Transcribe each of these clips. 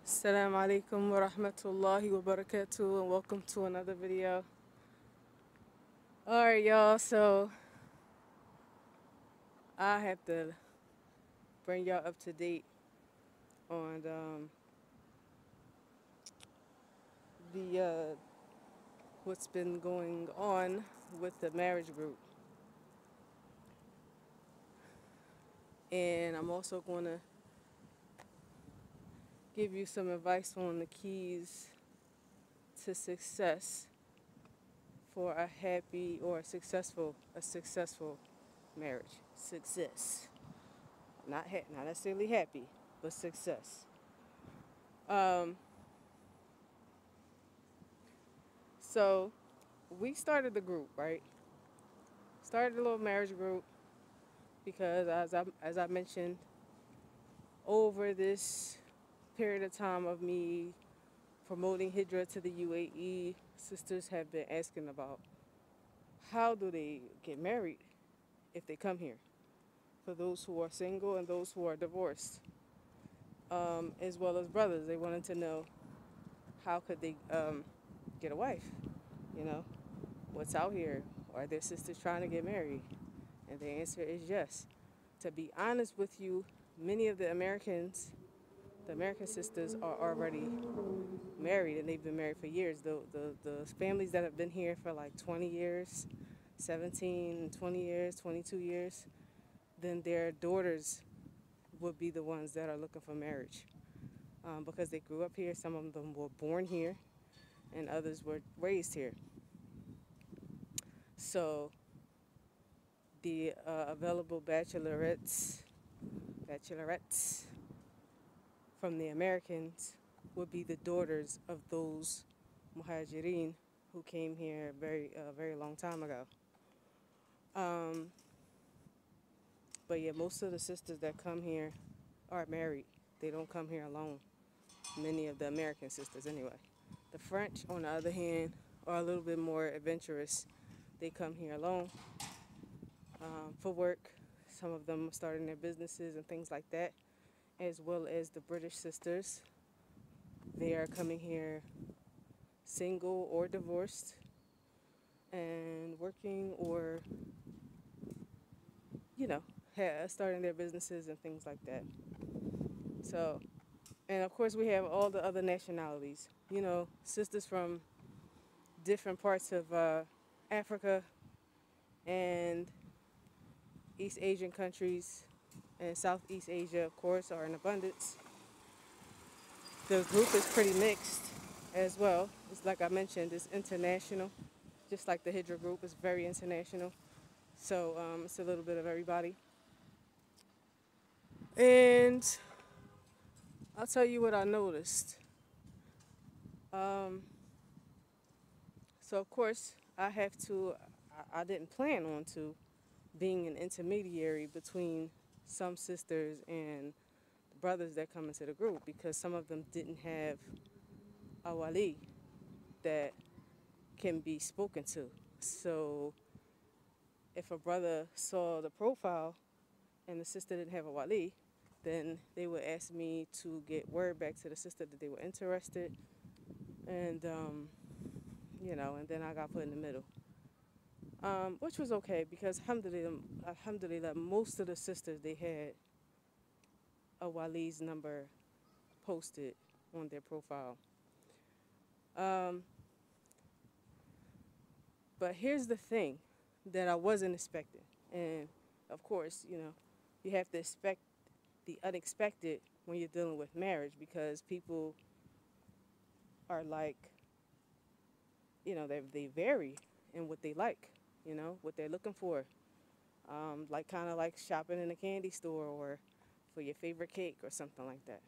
Assalamu alaikum wa rahmatullahi wa barakatuh, and welcome to another video. Alright, y'all, so I have to bring y'all up to date on the what's been going on with the marriage group. And I'm also going to give you some advice on the keys to success for a happy or a successful marriage. Success. Not necessarily happy, but success. So we started the group, right? Started a little marriage group because as I mentioned, over this period of time of me promoting Hijrah to the UAE, sisters have been asking about how do they get married if they come here, for those who are single and those who are divorced, as well as brothers. They wanted to know how could they get a wife, you know, what's out here. Are their sisters trying to get married? And the answer is yes. To be honest with you, many of the American sisters are already married, and they've been married for years. The families that have been here for like 20 years, 17, 20 years, 22 years, then their daughters would be the ones that are looking for marriage, because they grew up here. Some of them were born here, and others were raised here. So the available bachelorettes from the Americans would be the daughters of those muhajirin who came here very long time ago. But yeah, most of the sisters that come here are married. They don't come here alone. Many of the American sisters, anyway. The French, on the other hand, are a little bit more adventurous. They come here alone for work. Some of them are starting their businesses and things like that, as well as the British sisters. They are coming here single or divorced and working, or, starting their businesses and things like that. So, and of course we have all the other nationalities, sisters from different parts of Africa and East Asian countries, and Southeast Asia, of course, are in abundance. The group is pretty mixed as well. It's like I mentioned, it's international. Just like the Hijrah group is very international. So it's a little bit of everybody. And I'll tell you what I noticed. So of course I didn't plan on to being an intermediary between some sisters and the brothers that come into the group, because some of them didn't have a wali that can be spoken to. So if a brother saw the profile and the sister didn't have a wali, then they would ask me to get word back to the sister that they were interested, and and then I got put in the middle, which was okay, because alhamdulillah, most of the sisters, they had a wali's number posted on their profile. But here's the thing that I wasn't expecting, and of course, you have to expect the unexpected when you're dealing with marriage, because people are like, they vary in what they like, what they're looking for. Like kind of like shopping in a candy store or for your favorite cake or something like that.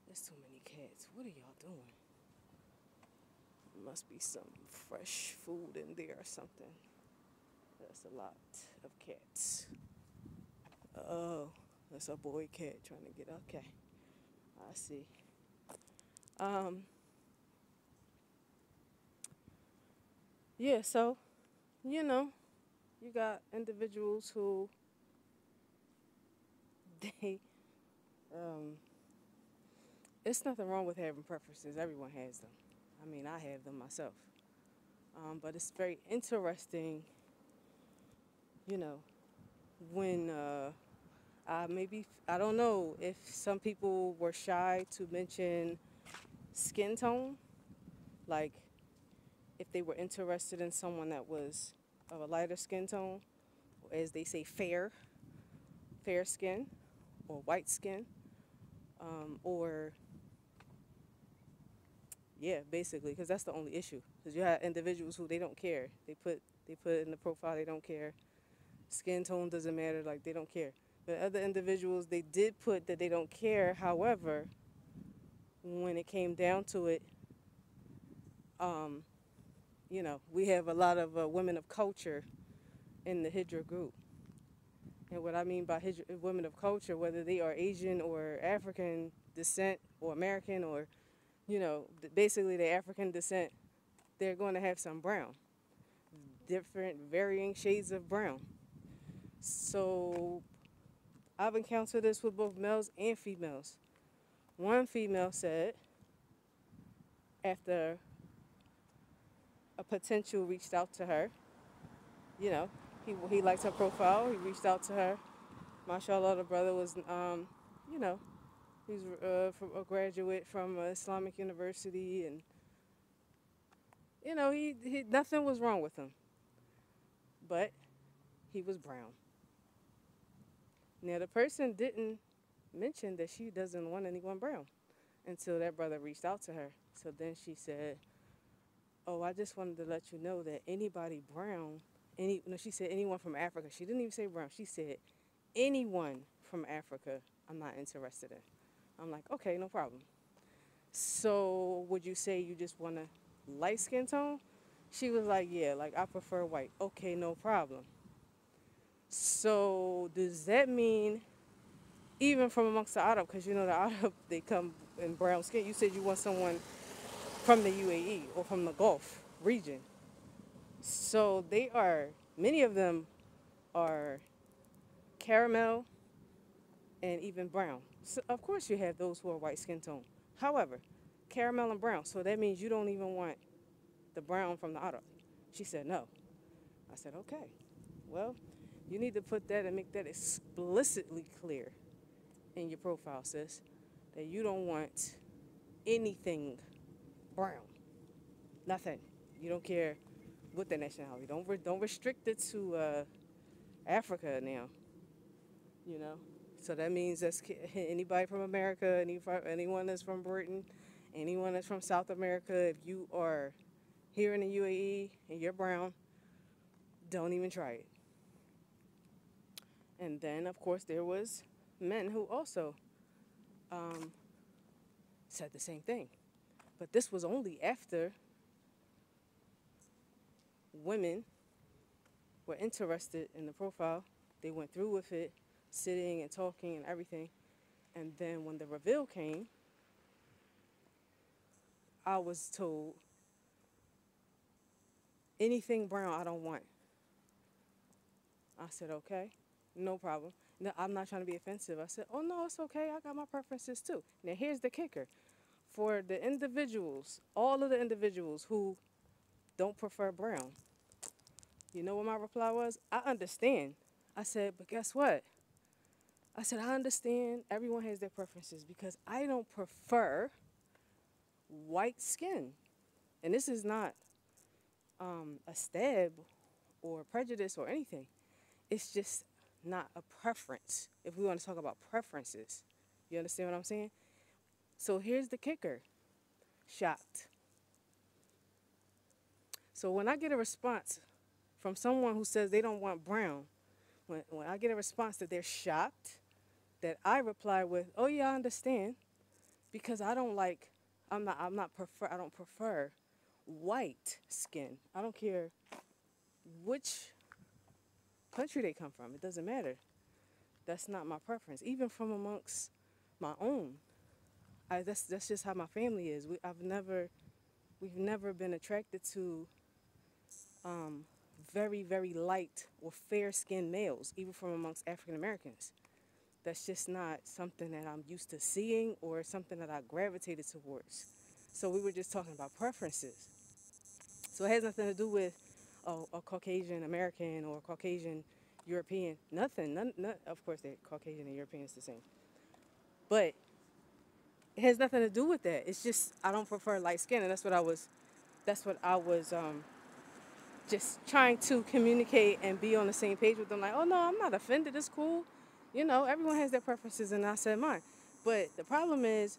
There's too many cats. What are y'all doing? Must be some fresh food in there or something. That's a lot of cats. Oh, that's a boy cat trying to get. Okay, I see. Yeah, so, you got individuals who they it's nothing wrong with having preferences. Everyone has them. I mean, I have them myself. But it's very interesting, you know, when I don't know if some people were shy to mention skin tone, like if they were interested in someone that was of a lighter skin tone, as they say, fair skin, or white skin, or yeah, basically, because that's the only issue. Because you have individuals who they don't care. They put in the profile they don't care. Skin tone doesn't matter. Like they don't care. But other individuals they did put that they don't care. However, when it came down to it, um, we have a lot of women of culture in the Hijrah group. And what I mean by women of culture, whether they are Asian or African descent or American or, basically the African descent, they're going to have some brown, different varying shades of brown. So I've encountered this with both males and females. One female said, after a potential reached out to her, you know, he liked her profile, he reached out to her. Mashallah, the brother was, you know, he's from a graduate from Islamic University, and he nothing was wrong with him, but he was brown. Now the person didn't mention that she doesn't want anyone brown until that brother reached out to her. So then she said, "Oh, I just wanted to let you know that anybody brown, she said anyone from Africa. She didn't even say brown. She said anyone from Africa, I'm not interested in." I'm like, okay, no problem. So would you say you just want a light skin tone? She was like, yeah, like I prefer white. Okay, no problem. So does that mean even from amongst the Arab, because the Arab, they come in brown skin. You said you want someone from the UAE or from the Gulf region. So many of them are caramel and even brown. So of course you have those who are white skin tone. However, caramel and brown. So that means you don't even want the brown from the Arab. She said no. I said, okay. Well, you need to put that and make that explicitly clear in your profile, sis, that you don't want anything brown. Nothing. You don't care what the nationality. Don't restrict it to Africa now. So that means that's anybody from America, anyone that's from Britain, anyone that's from South America. If you are here in the UAE and you're brown, don't even try it. And then, of course, there was men who also said the same thing. But this was only after women were interested in the profile. They went through with it, sitting and talking and everything. And then when the reveal came, I was told, anything brown I don't want. I said, okay, no problem. No, I'm not trying to be offensive. I said, oh, no, it's okay. I got my preferences too. Now, here's the kicker. For the individuals, all of the individuals who don't prefer brown, you know what my reply was? I understand. I said, but guess what? I said, I understand everyone has their preferences because I don't prefer white skin. And this is not a stab or prejudice or anything. It's just not a preference if we want to talk about preferences. You understand what I'm saying? So here's the kicker. Shocked. So when I get a response from someone who says they don't want brown, when I get a response that they're shocked, that I reply with, oh yeah, I understand, because I don't prefer white skin. I don't care which country they come from. It doesn't matter. That's not my preference. Even from amongst my own. That's just how my family is. We've never been attracted to very, very light or fair-skinned males, even from amongst African Americans. That's just not something that I'm used to seeing or something that I gravitated towards. So we were just talking about preferences. So it has nothing to do with a Caucasian American or Caucasian European. Nothing. None, of course, they're Caucasian and European is the same. But it has nothing to do with that. It's just I don't prefer light skin, and that's what I was just trying to communicate and be on the same page with them. Like, oh no, I'm not offended. It's cool. You know, everyone has their preferences, and I said mine. But the problem is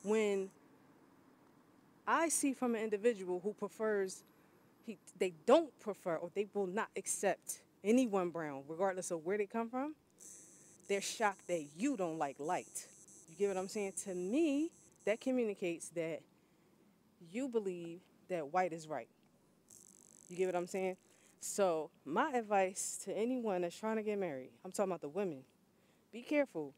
when I see from an individual who prefers, they don't prefer or they will not accept anyone brown, regardless of where they come from. They're shocked that you don't like light. You get what I'm saying? To me, that communicates that you believe that white is right. You get what I'm saying? So my advice to anyone that's trying to get married, I'm talking about the women, be careful.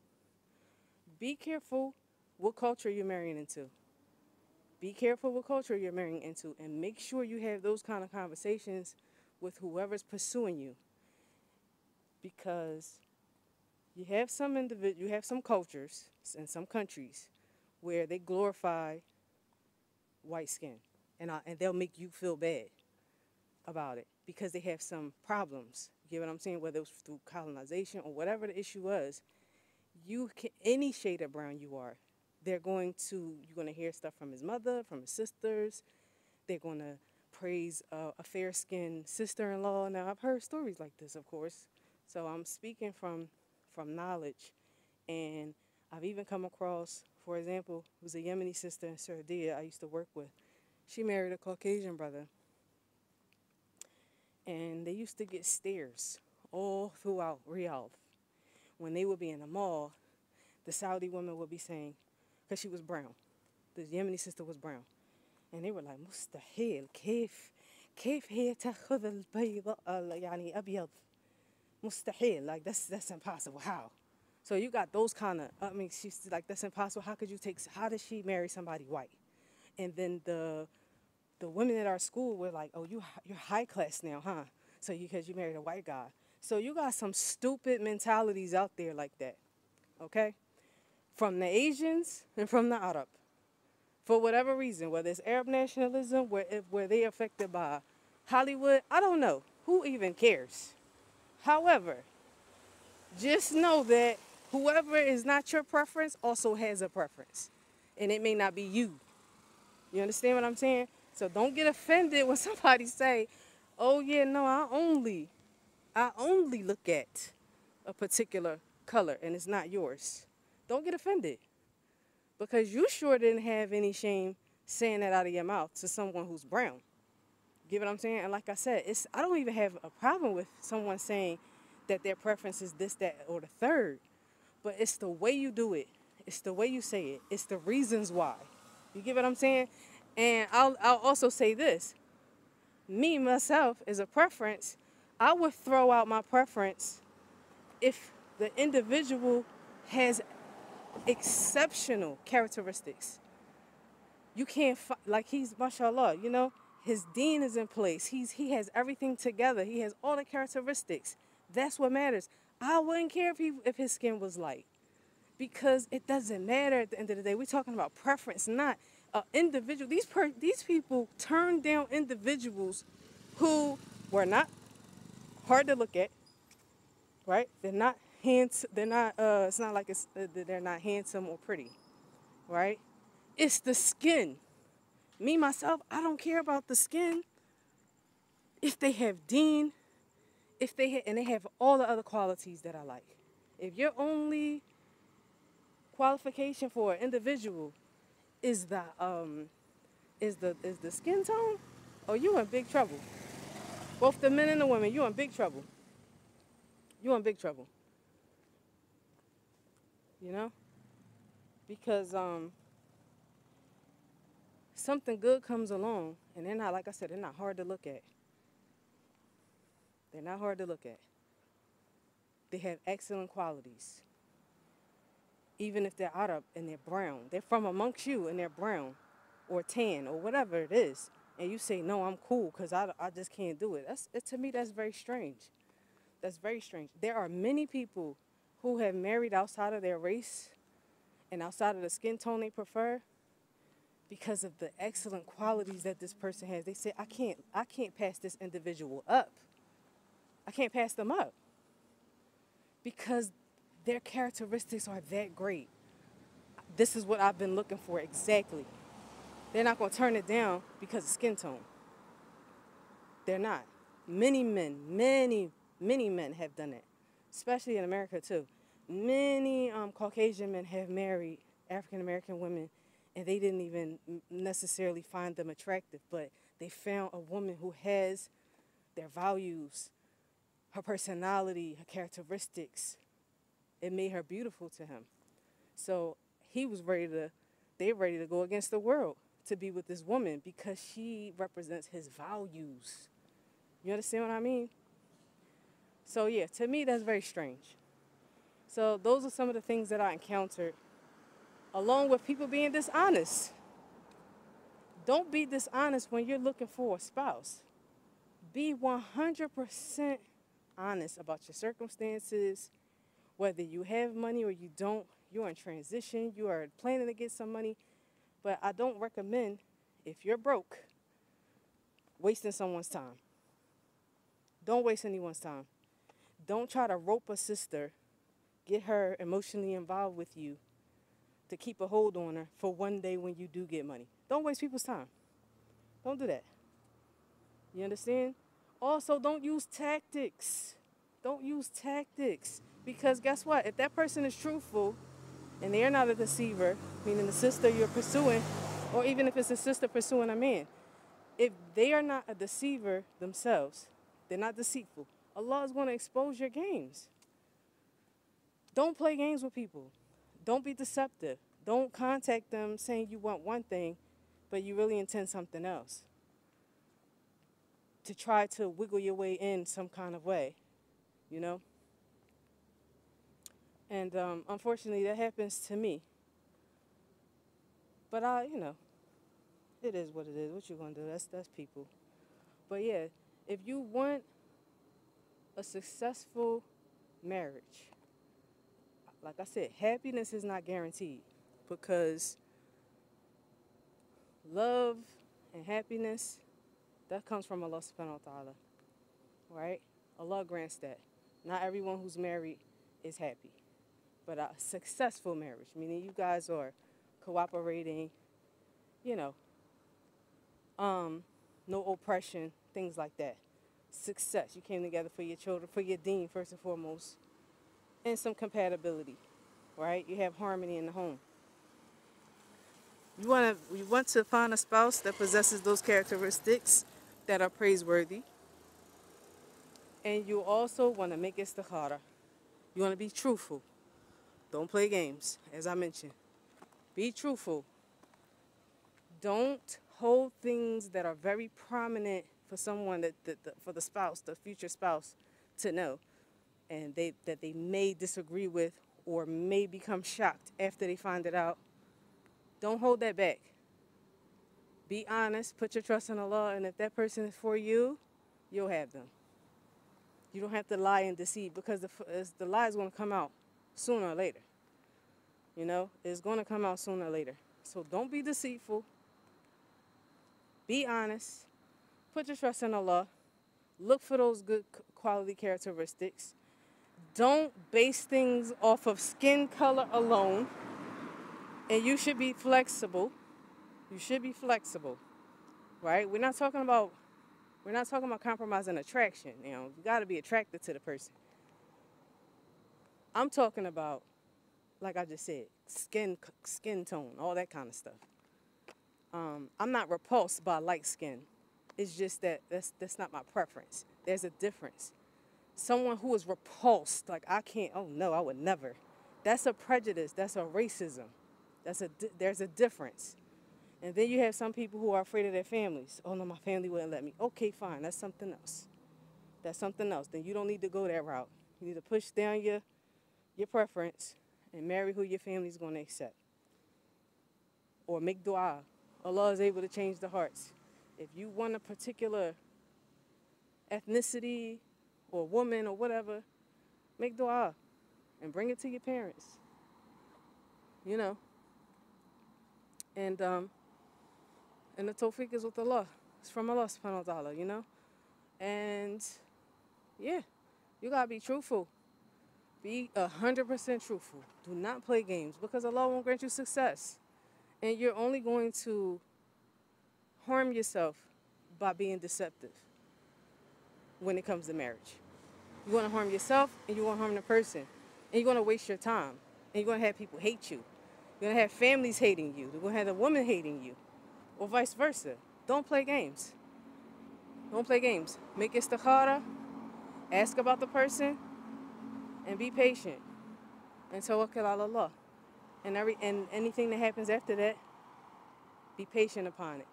Be careful what culture you're marrying into. Be careful what culture you're marrying into, and make sure you have those kind of conversations with whoever's pursuing you. Because you have some cultures and some countries where they glorify white skin, and they'll make you feel bad about it because they have some problems. You get what I'm saying? Whether it was through colonization or whatever the issue was, any shade of brown you are, you're going to hear stuff from his mother, from his sisters. They're going to praise a fair-skinned sister-in-law. Now, I've heard stories like this, of course. So I'm speaking from knowledge. And I've even come across, for example, it was a Yemeni sister in Saudi I used to work with. She married a Caucasian brother. And they used to get stares all throughout Riyadh. When they would be in the mall, the Saudi woman would be saying, because she was brown, the Yemeni sister was brown, and they were like, مستحيل كيف هي تأخذ البيض يعني أبيض مستحيل, like that's impossible. How? So you got those kind of, I mean, she's like, that's impossible. How did she marry somebody white? And then the women at our school were like, oh, you're high class now, huh? So because you married a white guy. So you got some stupid mentalities out there like that, okay? From the Asians and from the Arab. For whatever reason, whether it's Arab nationalism, where they affected by Hollywood, I don't know. Who even cares? However, just know that whoever is not your preference also has a preference. And it may not be you. You understand what I'm saying? So don't get offended when somebody say, oh yeah, no, I only look at a particular color and it's not yours. Don't get offended. Because you sure didn't have any shame saying that out of your mouth to someone who's brown. Get what I'm saying? And like I said, I don't even have a problem with someone saying that their preference is this, that, or the third. But it's the way you do it. It's the way you say it. It's the reasons why. You get what I'm saying? And I'll also say this. Me, myself, as a preference, I would throw out my preference if the individual has exceptional characteristics. You can't, like he's, mashallah, you know, his deen is in place. He has everything together. He has all the characteristics. That's what matters. I wouldn't care if his skin was light. Because it doesn't matter at the end of the day. We're talking about preference, not individual. These people turn down individuals who were not hard to look at, right? They're not handsome. They're not. It's not like they're not handsome or pretty, right? It's the skin. Me myself, I don't care about the skin. If they have deen, and they have all the other qualities that I like. If your only qualification for an individual is the skin tone, oh, you in big trouble. Both the men and the women, you in big trouble. You in big trouble. You know? Because something good comes along, and they're not, like I said, they're not hard to look at. They're not hard to look at. They have excellent qualities. Even if they're Arab and they're brown. They're from amongst you and they're brown or tan or whatever it is. And you say, no, I'm cool because I just can't do it. To me, that's very strange. That's very strange. There are many people who have married outside of their race and outside of the skin tone they prefer because of the excellent qualities that this person has. They say, I can't pass this individual up. I can't pass them up because their characteristics are that great. This is what I've been looking for exactly. They're not going to turn it down because of skin tone. They're not. Many men have done it, especially in America too. Many Caucasian men have married African American women, and they didn't even necessarily find them attractive, but they found a woman who has their values, her personality, her characteristics. It made her beautiful to him. So they ready to go against the world to be with this woman because she represents his values. You understand what I mean? So yeah, to me that's very strange. So those are some of the things that I encountered, along with people being dishonest. Don't be dishonest when you're looking for a spouse. Be 100% honest about your circumstances, whether you have money or you don't. You're in transition, you are planning to get some money, but I don't recommend, if you're broke, wasting someone's time. Don't waste anyone's time. Don't try to rope a sister, get her emotionally involved with you to keep a hold on her for one day when you do get money. Don't waste people's time. Don't do that. You understand? Also, don't use tactics. Don't use tactics. Because guess what? If that person is truthful and they're not a deceiver, meaning the sister you're pursuing, or even if it's a sister pursuing a man, if they are not a deceiver themselves, they're not deceitful, Allah is going to expose your games. Don't play games with people. Don't be deceptive. Don't contact them saying you want one thing, but you really intend something else, to try to wiggle your way in some kind of way, you know? And unfortunately, that happens to me. But it is what it is. What you gonna do? That's people. But yeah, if you want a successful marriage, like I said, happiness is not guaranteed because love and happiness, that comes from Allah subhanahu wa ta'ala, right? Allah grants that. Not everyone who's married is happy. But a successful marriage, meaning you guys are cooperating, no oppression, things like that. Success. You came together for your children, for your deen, first and foremost, and some compatibility, right? You have harmony in the home. You want to find a spouse that possesses those characteristics that are praiseworthy. And you also want to make istikhara. You want to be truthful. Don't play games, as I mentioned. Be truthful. Don't hold things that are very prominent for someone for the spouse, the future spouse, to know, and that they may disagree with or may become shocked after they find it out. Don't hold that back. Be honest. Put your trust in Allah, and if that person is for you, you'll have them. You don't have to lie and deceive because the lie is going to come out sooner or later. It's going to come out sooner or later. So don't be deceitful. Be honest. Put your trust in Allah. Look for those good quality characteristics. Don't base things off of skin color alone. And you should be flexible. You should be flexible, right? We're not talking about compromising attraction. You got to be attracted to the person. I'm talking about, like I just said, skin tone, all that kind of stuff. I'm not repulsed by light skin. It's just that's not my preference. There's a difference. Someone who is repulsed, like I can't, oh no, I would never. That's a prejudice. That's a racism. There's a difference. And then you have some people who are afraid of their families. Oh no, my family wouldn't let me. Okay, fine. That's something else. Then you don't need to go that route. You need to push down your preference and marry who your family's going to accept. Or make dua. Allah is able to change the hearts. If you want a particular ethnicity or woman or whatever, make dua and bring it to your parents. You know, and the tawfiq is with Allah. It's from Allah subhanahu wa ta'ala, you know? And yeah, you gotta be truthful. Be 100% truthful. Do not play games because Allah won't grant you success. And you're only going to harm yourself by being deceptive when it comes to marriage. You're going to harm yourself and you're going to harm the person. And you're going to waste your time. And you're going to have people hate you. You're going to have families hating you. You're going to have the woman hating you. Or vice versa. Don't play games. Don't play games. Make istikhara. Ask about the person. And be patient. And tawakkal ala Allah. And anything that happens after that, be patient upon it.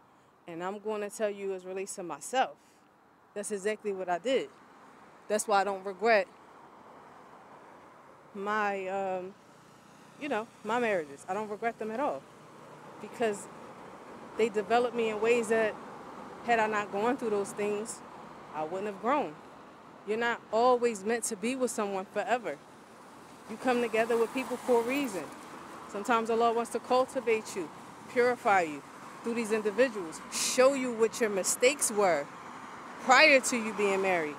And I'm going to tell you as relates to myself. That's exactly what I did. That's why I don't regret my, my marriages. I don't regret them at all. Because they developed me in ways that, had I not gone through those things, I wouldn't have grown. You're not always meant to be with someone forever. You come together with people for a reason. Sometimes Allah wants to cultivate you, purify you through these individuals, show you what your mistakes were prior to you being married.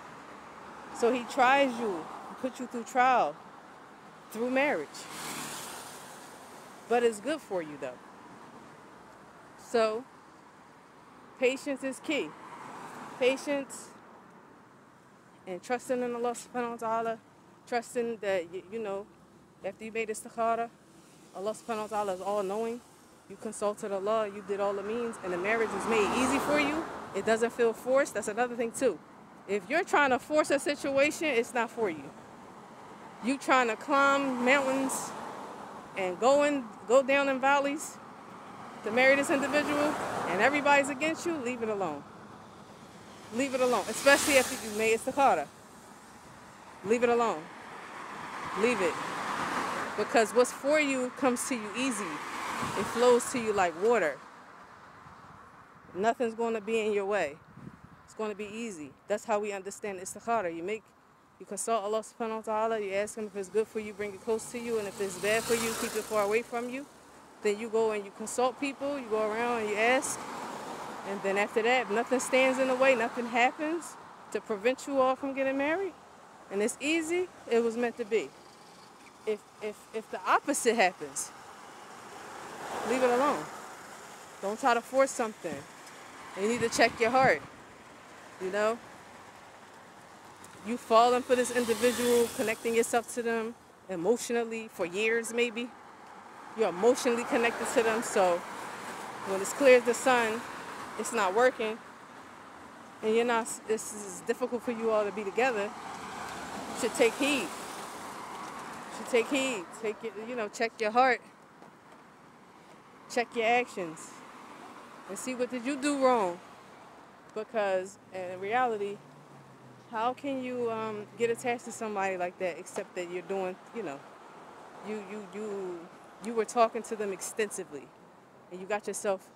So He tries you, put you through trial, through marriage. But it's good for you though. So, patience is key. Patience and trusting in Allah subhanahu wa ta'ala, trusting that, after you made istikhara, Allah subhanahu wa ta'ala is all-knowing. You consulted Allah, you did all the means, and the marriage is made easy for you. It doesn't feel forced. That's another thing too. If you're trying to force a situation, it's not for you. You trying to climb mountains and go down in valleys to marry this individual, and everybody's against you, leave it alone. Leave it alone, especially after you made istikhara. Leave it alone. Leave it. Because what's for you comes to you easy. It flows to you like water. Nothing's going to be in your way. It's going to be easy. That's how we understand istikhara. You consult Allah subhanahu wa ta'ala. You ask Him if it's good for you, bring it close to you. And if it's bad for you, keep it far away from you. Then you go and you consult people. You go around and you ask. And then after that, if nothing stands in the way, nothing happens to prevent you all from getting married, and it's easy, it was meant to be. If the opposite happens, leave it alone. Don't try to force something. You need to check your heart. You falling for this individual, connecting yourself to them emotionally for years maybe. You're emotionally connected to them, so when it's clear as the sun, it's not working, and this is difficult for you all to be together, you should take heed. Take it, check your heart. Check your actions. And see what did you do wrong. Because in reality, how can you get attached to somebody like that except that you're doing, you were talking to them extensively, and you got yourself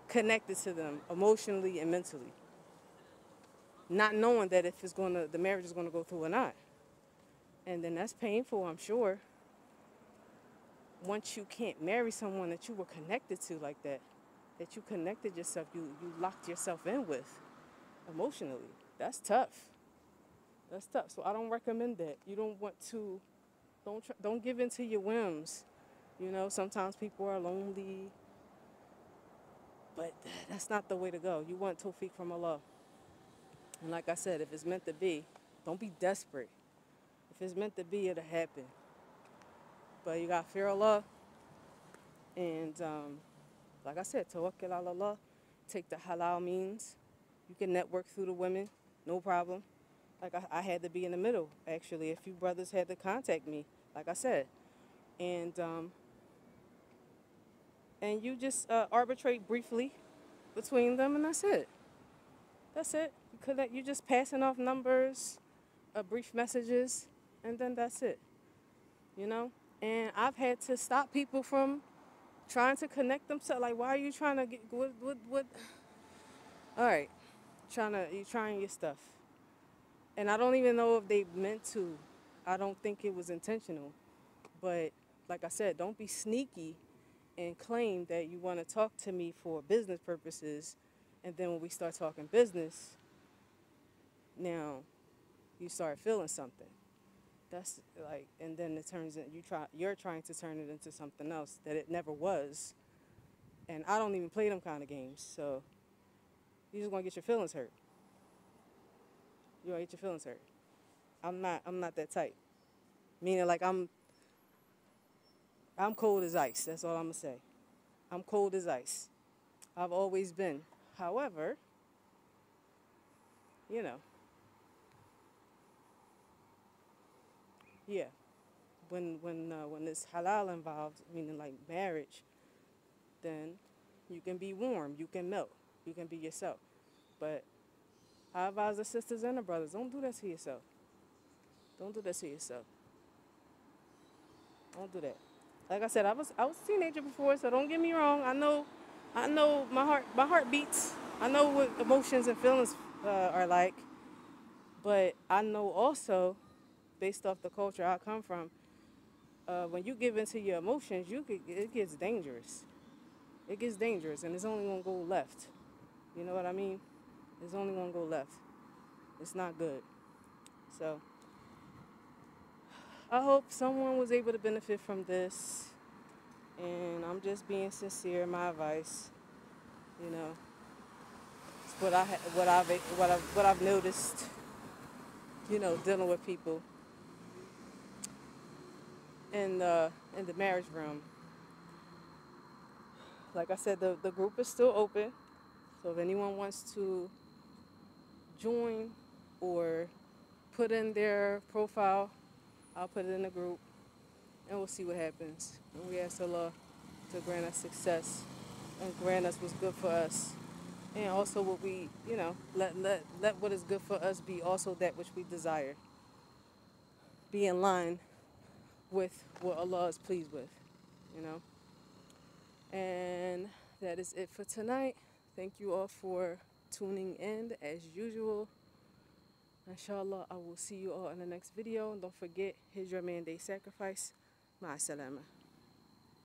connected to them emotionally and mentally, not knowing that if the marriage is going to go through or not. And then that's painful, I'm sure. Once you can't marry someone that you were connected to like that you connected yourself, you locked yourself in with emotionally. That's tough. That's tough. So I don't recommend that. You don't want to, don't give in to your whims. Sometimes people are lonely. But that's not the way to go. You want tawfiq from Allah. And like I said, if it's meant to be, don't be desperate. If it's meant to be, it'll happen. But you got to fear Allah. And like I said, tawakkal ala Allah. Take the halal means. You can network through the women. No problem. Like I had to be in the middle, actually. A few brothers had to contact me, like I said. And you just arbitrate briefly between them, and that's it. That's it. You just passing off numbers, brief messages, and then that's it. And I've had to stop people from trying to connect themselves. Like, why are you trying to get what? All right, you trying your stuff, and I don't even know if they meant to I don't think it was intentional. But like I said, don't be sneaky and claim that you want to talk to me for business purposes, and then when we start talking business, now you start feeling something. That's like, and then it turns in you're trying to turn it into something else that it never was. And I don't even play them kind of games, so you're just gonna get your feelings hurt. You're gonna get your feelings hurt. I'm not that type. Meaning like I'm cold as ice. That's all I'm gonna say. I'm cold as ice. I've always been. However, you know, yeah. When it's halal involved, meaning like marriage, then you can be warm, you can melt, you can be yourself. But I advise the sisters and the brothers, don't do that to yourself. Don't do that to yourself. Don't do that. Like I said, I was a teenager before, so don't get me wrong. I know my heart beats. I know what emotions and feelings are like, but I know also, based off the culture I come from, when you give into your emotions, it gets dangerous. It gets dangerous, and it's only gonna go left. You know what I mean? It's only gonna go left. It's not good. So I hope someone was able to benefit from this, and I'm just being sincere in my advice. You know, it's what I've noticed. You know, dealing with people in the marriage room. Like I said, the group is still open. So if anyone wants to join or put in their profile, I'll put it in the group, and we'll see what happens. And we ask Allah to grant us success and grant us what's good for us. And also what we, let what is good for us be also that which we desire. Be in line with what Allah is pleased with, you know. And that is it for tonight. Thank you all for tuning in as usual. Inshallah, I will see you all in the next video. And don't forget, Hijrah Mandate Sacrifice. Ma'as salama.